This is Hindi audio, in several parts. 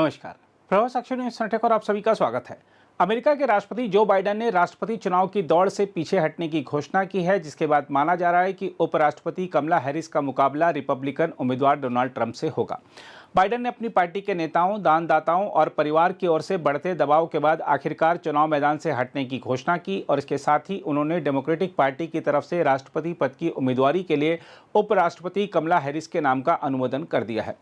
नमस्कार। प्रभाव साक्षी न्यूज नेटवर्क और आप सभी का स्वागत है। अमेरिका के राष्ट्रपति जो बाइडेन ने राष्ट्रपति चुनाव की दौड़ से पीछे हटने की घोषणा की है, जिसके बाद माना जा रहा है कि उपराष्ट्रपति कमला हैरिस का मुकाबला रिपब्लिकन उम्मीदवार डोनाल्ड ट्रंप से होगा। बाइडेन ने अपनी पार्टी के नेताओं, दानदाताओं और परिवार की ओर से बढ़ते दबाव के बाद आखिरकार चुनाव मैदान से हटने की घोषणा की और इसके साथ ही उन्होंने डेमोक्रेटिक पार्टी की तरफ से राष्ट्रपति पद की उम्मीदवारी के लिए उपराष्ट्रपति कमला हैरिस के नाम का अनुमोदन कर दिया है।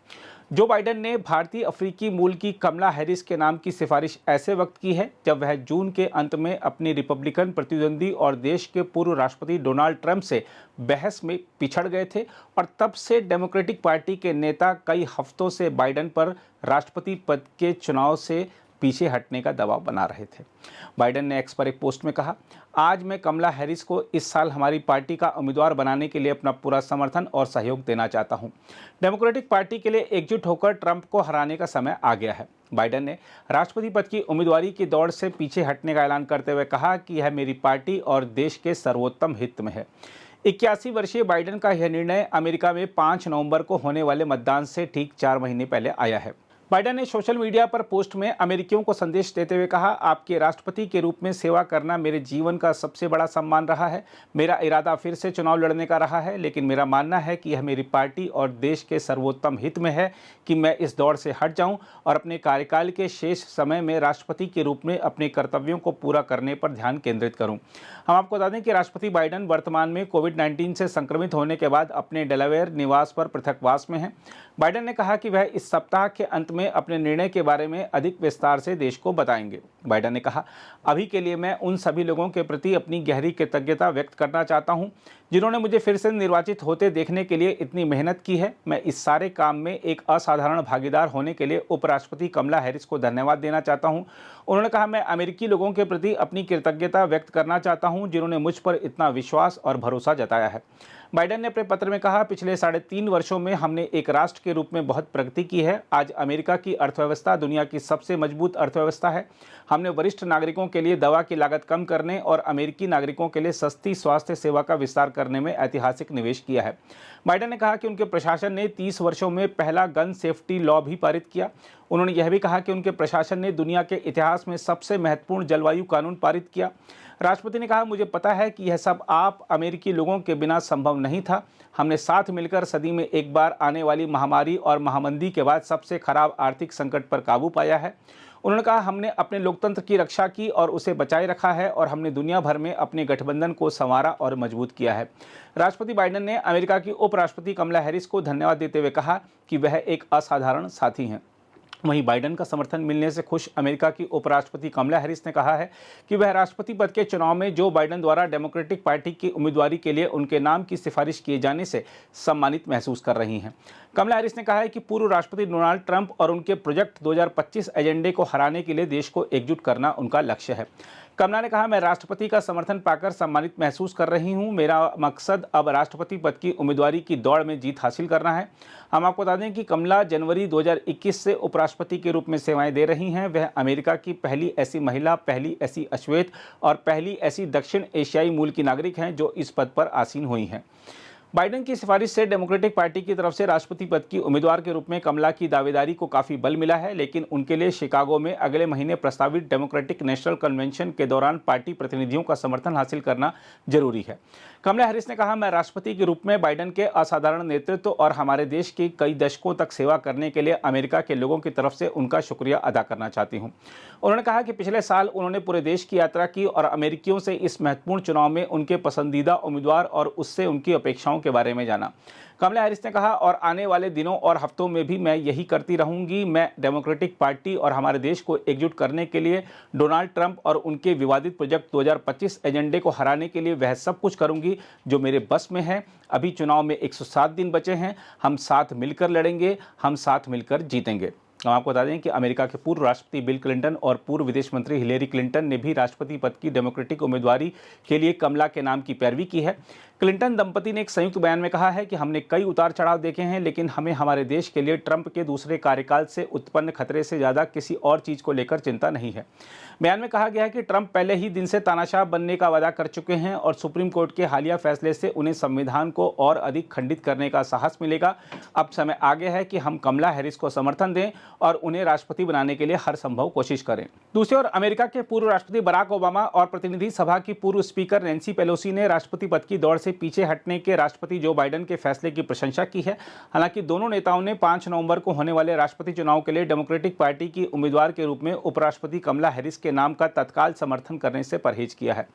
जो बाइडेन ने भारतीय अफ्रीकी मूल की कमला हैरिस के नाम की सिफारिश ऐसे वक्त की है जब वह जून के अंत में अपनी रिपब्लिकन प्रतिद्वंदी और देश के पूर्व राष्ट्रपति डोनाल्ड ट्रंप से बहस में पिछड़ गए थे और तब से डेमोक्रेटिक पार्टी के नेता कई हफ्तों से बाइडेन पर राष्ट्रपति पद के चुनाव से पीछे हटने का दबाव बना रहे थे। बाइडेन ने एक्स पर एक पोस्ट में कहा, आज मैं कमला हैरिस को इस साल हमारी पार्टी का उम्मीदवार बनाने के लिए अपना पूरा समर्थन और सहयोग देना चाहता हूं। डेमोक्रेटिक पार्टी के लिए एकजुट होकर ट्रंप को हराने का समय आ गया है। बाइडेन ने राष्ट्रपति पद की उम्मीदवारी की दौड़ से पीछे हटने का ऐलान करते हुए कहा कि यह मेरी पार्टी और देश के सर्वोत्तम हित में है। 81 वर्षीय बाइडेन का यह निर्णय अमेरिका में 5 नवंबर को होने वाले मतदान से ठीक 4 महीने पहले आया है। बाइडेन ने सोशल मीडिया पर पोस्ट में अमेरिकियों को संदेश देते हुए कहा, आपके राष्ट्रपति के रूप में सेवा करना मेरे जीवन का सबसे बड़ा सम्मान रहा है। मेरा इरादा फिर से चुनाव लड़ने का रहा है, लेकिन मेरा मानना है कि यह मेरी पार्टी और देश के सर्वोत्तम हित में है कि मैं इस दौड़ से हट जाऊं और अपने कार्यकाल के शेष समय में राष्ट्रपति के रूप में अपने कर्तव्यों को पूरा करने पर ध्यान केंद्रित करूं। हम आपको बता दें कि राष्ट्रपति बाइडेन वर्तमान में कोविड-19 से संक्रमित होने के बाद अपने डेलावेयर निवास पर पृथकवास में हैं। बाइडेन ने कहा कि वह इस सप्ताह के अंत में अपने निर्णय के बारे में अधिक विस्तार से देश को बताएंगे। बाइडेन ने कहा, अभी के लिए मैं उन सभी लोगों के प्रति अपनी गहरी कृतज्ञता व्यक्त करना चाहता हूं जिन्होंने मुझे फिर से निर्वाचित होते देखने के लिए इतनी मेहनत की है। मैं इस सारे काम में एक असाधारण भागीदार होने के लिए उपराष्ट्रपति कमला हैरिस को धन्यवाद देना चाहता हूं। उन्होंने कहा, मैं अमेरिकी लोगों के प्रति अपनी कृतज्ञता व्यक्त करना चाहता हूं जिन्होंने मुझ पर इतना विश्वास और भरोसा जताया है। बाइडेन ने अपने पत्र में कहा, पिछले 3.5 वर्षों में हमने एक राष्ट्र के रूप में बहुत प्रगति की है। आज अमेरिका की अर्थव्यवस्था दुनिया की सबसे मजबूत अर्थव्यवस्था है। हमने वरिष्ठ नागरिकों के लिए दवा की लागत कम करने और अमेरिकी नागरिकों के लिए सस्ती स्वास्थ्य सेवा का विस्तार करने में ऐतिहासिक निवेश किया है। बाइडेन ने कहा कि उनके प्रशासन ने 30 वर्षों में पहला गन सेफ्टी लॉ भी पारित किया। उन्होंने यह भी कहा कि उनके प्रशासन ने दुनिया के इतिहास में सबसे महत्वपूर्ण जलवायु कानून पारित किया। राष्ट्रपति ने कहा, मुझे पता है कि यह सब आप अमेरिकी लोगों के बिना संभव नहीं था। हमने साथ मिलकर सदी में एक बार आने वाली महामारी और महामंदी के बाद सबसे खराब आर्थिक संकट पर काबू पाया है। उन्होंने कहा, हमने अपने लोकतंत्र की रक्षा की और उसे बचाए रखा है और हमने दुनिया भर में अपने गठबंधन को संवारा और मजबूत किया है। राष्ट्रपति बाइडेन ने अमेरिका की उपराष्ट्रपति कमला हैरिस को धन्यवाद देते हुए कहा कि वह एक असाधारण साथी हैं। वहीं बाइडेन का समर्थन मिलने से खुश अमेरिका की उपराष्ट्रपति कमला हैरिस ने कहा है कि वह राष्ट्रपति पद के चुनाव में जो बाइडेन द्वारा डेमोक्रेटिक पार्टी की उम्मीदवारी के लिए उनके नाम की सिफारिश किए जाने से सम्मानित महसूस कर रही हैं। कमला हैरिस ने कहा है कि पूर्व राष्ट्रपति डोनाल्ड ट्रंप और उनके प्रोजेक्ट 2025 एजेंडे को हराने के लिए देश को एकजुट करना उनका लक्ष्य है। कमला ने कहा, मैं राष्ट्रपति का समर्थन पाकर सम्मानित महसूस कर रही हूं। मेरा मकसद अब राष्ट्रपति पद की उम्मीदवारी की दौड़ में जीत हासिल करना है। हम आपको बता दें कि कमला जनवरी 2021 से उपराष्ट्रपति के रूप में सेवाएं दे रही हैं। वह अमेरिका की पहली ऐसी महिला, पहली ऐसी अश्वेत और पहली ऐसी दक्षिण एशियाई मूल की नागरिक हैं जो इस पद पर आसीन हुई हैं। बाइडेन की सिफारिश से डेमोक्रेटिक पार्टी की तरफ से राष्ट्रपति पद की उम्मीदवार के रूप में कमला की दावेदारी को काफी बल मिला है, लेकिन उनके लिए शिकागो में अगले महीने प्रस्तावित डेमोक्रेटिक नेशनल कन्वेंशन के दौरान पार्टी प्रतिनिधियों का समर्थन हासिल करना जरूरी है। कमला हैरिस ने कहा, मैं राष्ट्रपति के रूप में बाइडेन के असाधारण नेतृत्व और हमारे देश की कई दशकों तक सेवा करने के लिए अमेरिका के लोगों की तरफ से उनका शुक्रिया अदा करना चाहती हूं। उन्होंने कहा कि पिछले साल उन्होंने पूरे देश की यात्रा की और अमेरिकियों से इस महत्वपूर्ण चुनाव में उनके पसंदीदा उम्मीदवार और उससे उनकी अपेक्षाओं के बारे में जाना। कमला हैरिस ने कहा, और आने वाले दिनों और हफ्तों में भी मैं यही करती रहूंगी। मैं डेमोक्रेटिक पार्टी और हमारे देश को एकजुट करने के लिए डोनाल्ड ट्रंप और उनके विवादित प्रोजेक्ट 2025 एजेंडे को हराने के लिए वह सब कुछ करूंगी जो मेरे बस में है। अभी चुनाव में 107 दिन बचे हैं। हम साथ मिलकर लड़ेंगे, हम साथ मिलकर जीतेंगे। हम आपको बता दें कि अमेरिका के पूर्व राष्ट्रपति बिल क्लिंटन और पूर्व विदेश मंत्री हिलेरी क्लिंटन ने भी राष्ट्रपति पद की डेमोक्रेटिक उम्मीदवारी के लिए कमला के नाम की पैरवी की है। क्लिंटन दंपति ने एक संयुक्त बयान में कहा है कि हमने कई उतार चढ़ाव देखे हैं, लेकिन हमें हमारे देश के लिए ट्रंप के दूसरे कार्यकाल से उत्पन्न खतरे से ज़्यादा किसी और चीज़ को लेकर चिंता नहीं है। बयान में कहा गया है कि ट्रंप पहले ही दिन से तानाशाह बनने का वादा कर चुके हैं और सुप्रीम कोर्ट के हालिया फैसले से उन्हें संविधान को और अधिक खंडित करने का साहस मिलेगा। अब समय आ गया है कि हम कमला हैरिस को समर्थन दें और उन्हें राष्ट्रपति बनाने के लिए हर संभव कोशिश करें। दूसरी ओर अमेरिका के पूर्व राष्ट्रपति बराक ओबामा और प्रतिनिधि सभा की पूर्व स्पीकर नैन्सी पेलोसी ने राष्ट्रपति पद की दौड़ से पीछे हटने के राष्ट्रपति जो बाइडेन के फैसले की प्रशंसा की है। हालांकि दोनों नेताओं ने 5 नवंबर को होने वाले राष्ट्रपति चुनाव के लिए डेमोक्रेटिक पार्टी की उम्मीदवार के रूप में उपराष्ट्रपति कमला हैरिस के नाम का तत्काल समर्थन करने से परहेज किया है।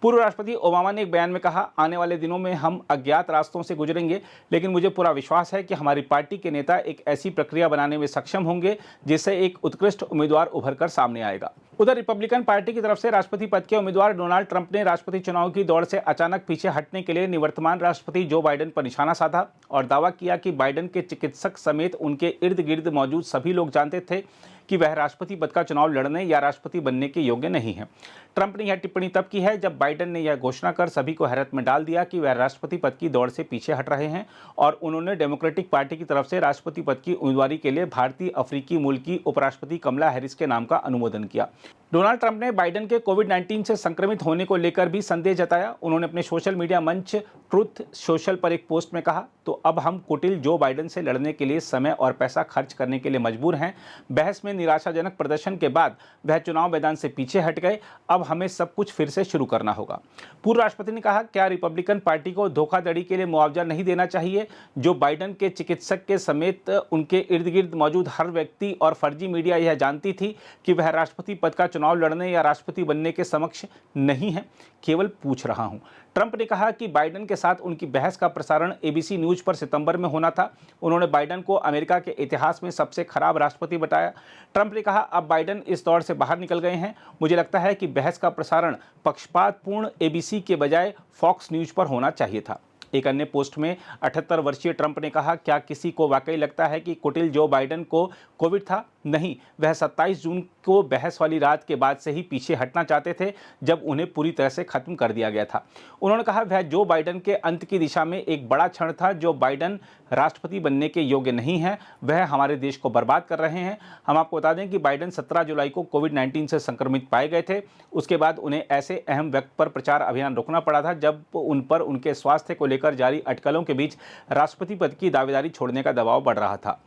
पूर्व राष्ट्रपति ओबामा ने एक बयान में कहा, आने वाले दिनों में हम अज्ञात रास्तों से गुजरेंगे, लेकिन मुझे पूरा विश्वास है कि हमारी पार्टी के नेता एक ऐसी प्रक्रिया बनाने में सक्षम होंगे जिससे एक उत्कृष्ट उम्मीदवार उभर कर सामने आएगा। उधर रिपब्लिकन पार्टी की तरफ से राष्ट्रपति पद के उम्मीदवार डोनाल्ड ट्रंप ने राष्ट्रपति चुनाव की दौड़ से अचानक पीछे हटने के लिए निवर्तमान राष्ट्रपति जो बाइडेन पर निशाना साधा और दावा किया कि बाइडेन के चिकित्सक समेत उनके इर्द गिर्द मौजूद सभी लोग जानते थे कि वह राष्ट्रपति पद का चुनाव लड़ने या राष्ट्रपति बनने के योग्य नहीं है। ट्रंप ने यह टिप्पणी तब की है जब बाइडेन ने यह घोषणा कर सभी को हैरत में डाल दिया कि वह राष्ट्रपति पद की दौड़ से पीछे हट रहे हैं और उन्होंने डेमोक्रेटिक पार्टी की तरफ से राष्ट्रपति पद की उम्मीदवारी के लिए भारतीय अफ्रीकी मूल की उपराष्ट्रपति कमला हैरिस के नाम का अनुमोदन किया। डोनाल्ड ट्रंप ने बाइडेन के कोविड-19 से संक्रमित होने को लेकर भी संदेह जताया। उन्होंने अपने सोशल मीडिया मंच ट्रुथ सोशल पर एक पोस्ट में कहा, तो अब हम कुटिल जो बाइडेन से लड़ने के लिए समय और पैसा खर्च करने के लिए मजबूर हैं। बहस में निराशाजनक प्रदर्शन के बाद वह चुनाव मैदान से पीछे हट गए। अब हमें सब कुछ फिर से शुरू करना होगा। पूर्व राष्ट्रपति ने कहा, क्या रिपब्लिकन पार्टी को धोखाधड़ी के लिए मुआवजा नहीं देना चाहिए? जो बाइडेन के चिकित्सक के समेत उनके इर्द गिर्द मौजूद हर व्यक्ति और फर्जी मीडिया यह जानती थी कि वह राष्ट्रपति पद का चुनाव लड़ने या राष्ट्रपति बनने के समक्ष नहीं है। केवल पूछ रहा हूं। ट्रंप ने कहा कि बाइडेन के साथ उनकी बहस का प्रसारण एबीसी न्यूज पर सितंबर में होना था। उन्होंने बाइडेन को अमेरिका के इतिहास में सबसे खराब राष्ट्रपति बताया। ट्रंप ने कहा, अब बाइडेन इस दौर से बाहर निकल गए हैं। मुझे लगता है कि बहस का प्रसारण पक्षपातपूर्ण एबीसी के बजाय फॉक्स न्यूज पर होना चाहिए था। एक अन्य पोस्ट में 78 वर्षीय ट्रंप ने कहा, क्या किसी को वाकई लगता है कि कुटिल जो बाइडेन को कोविड था? नहीं, वह 27 जून को बहस वाली रात के बाद से ही पीछे हटना चाहते थे जब उन्हें पूरी तरह से खत्म कर दिया गया था। उन्होंने कहा, वह जो बाइडेन के अंत की दिशा में एक बड़ा क्षण था। जो बाइडेन राष्ट्रपति बनने के योग्य नहीं है, वह हमारे देश को बर्बाद कर रहे हैं। हम आपको बता दें कि बाइडेन 17 जुलाई को कोविड-19 से संक्रमित पाए गए थे। उसके बाद उन्हें ऐसे अहम व्यक्ति पर प्रचार अभियान रोकना पड़ा था जब उन पर उनके स्वास्थ्य को लेकर जारी अटकलों के बीच राष्ट्रपति पद की दावेदारी छोड़ने का दबाव बढ़ रहा था।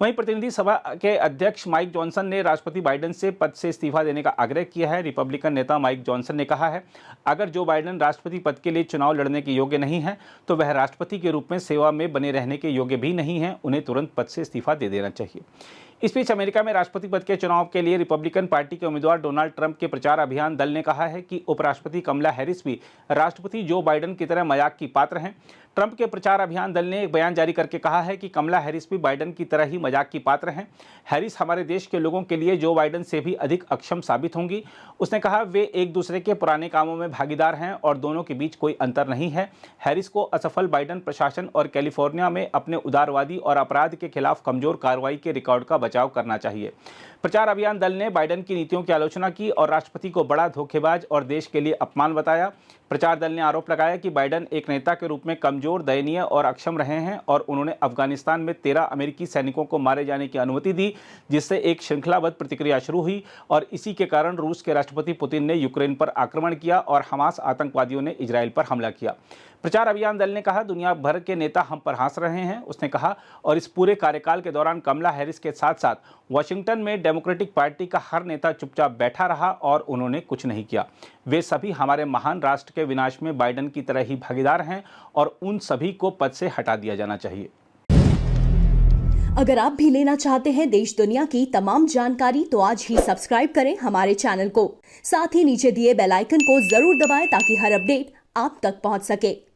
वहीं प्रतिनिधि सभा के अध्यक्ष माइक जॉनसन ने राष्ट्रपति बाइडेन से पद से इस्तीफा देने का आग्रह किया है। रिपब्लिकन नेता माइक जॉनसन ने कहा है, अगर जो बाइडेन राष्ट्रपति पद के लिए चुनाव लड़ने के योग्य नहीं है तो वह राष्ट्रपति के रूप में सेवा में बने रहने के योग्य भी नहीं है। उन्हें तुरंत पद से इस्तीफा दे देना चाहिए। इस बीच अमेरिका में राष्ट्रपति पद के चुनाव के लिए रिपब्लिकन पार्टी के उम्मीदवार डोनाल्ड ट्रंप के प्रचार अभियान दल ने कहा है कि उपराष्ट्रपति कमला हैरिस भी राष्ट्रपति जो बाइडेन की तरह मजाक की पात्र हैं। ट्रंप के प्रचार अभियान दल ने एक बयान जारी करके कहा है कि कमला हैरिस भी बाइडेन की तरह ही मजाक की पात्र हैं। हैरिस हमारे देश के लोगों के लिए जो बाइडेन से भी अधिक अक्षम साबित होंगी। उसने कहा, वे एक दूसरे के पुराने कामों में भागीदार हैं और दोनों के बीच कोई अंतर नहीं है। हैरिस को असफल बाइडेन प्रशासन और कैलिफोर्निया में अपने उदारवादी और अपराध के खिलाफ कमजोर कार्रवाई के रिकॉर्ड का बचाव करना चाहिए। प्रचार अभियान दल ने बाइडेन की नीतियों की आलोचना की और राष्ट्रपति को बड़ा धोखेबाज और देश के लिए अपमान बताया। प्रचार दल ने आरोप लगाया कि बाइडेन एक नेता के रूप में कमजोर, दयनीय और अक्षम रहे हैं और उन्होंने अफगानिस्तान में 13 अमेरिकी सैनिकों को मारे जाने की अनुमति दी, जिससे एक श्रृंखलाबद्ध प्रतिक्रिया शुरू हुई और इसी के कारण रूस के राष्ट्रपति पुतिन ने यूक्रेन पर आक्रमण किया और हमास आतंकवादियों ने इजराइल पर हमला किया। प्रचार अभियान दल ने कहा, दुनिया भर के नेता हम पर हंस रहे हैं, उसने कहा। और इस पूरे कार्यकाल के दौरान कमला हैरिस के साथ साथ वाशिंगटन में डेमोक्रेटिक पार्टी का हर नेता चुपचाप बैठा रहा और उन्होंने कुछ नहीं किया। वे सभी हमारे महान राष्ट्र के विनाश में बाइडेन की तरह ही भागीदार हैं और उन सभी को पद से हटा दिया जाना चाहिए। अगर आप भी लेना चाहते हैं देश दुनिया की तमाम जानकारी तो आज ही सब्सक्राइब करें हमारे चैनल को। साथ ही नीचे दिए बेल आइकन को जरूर दबाएं ताकि हर अपडेट आप तक पहुंच सके।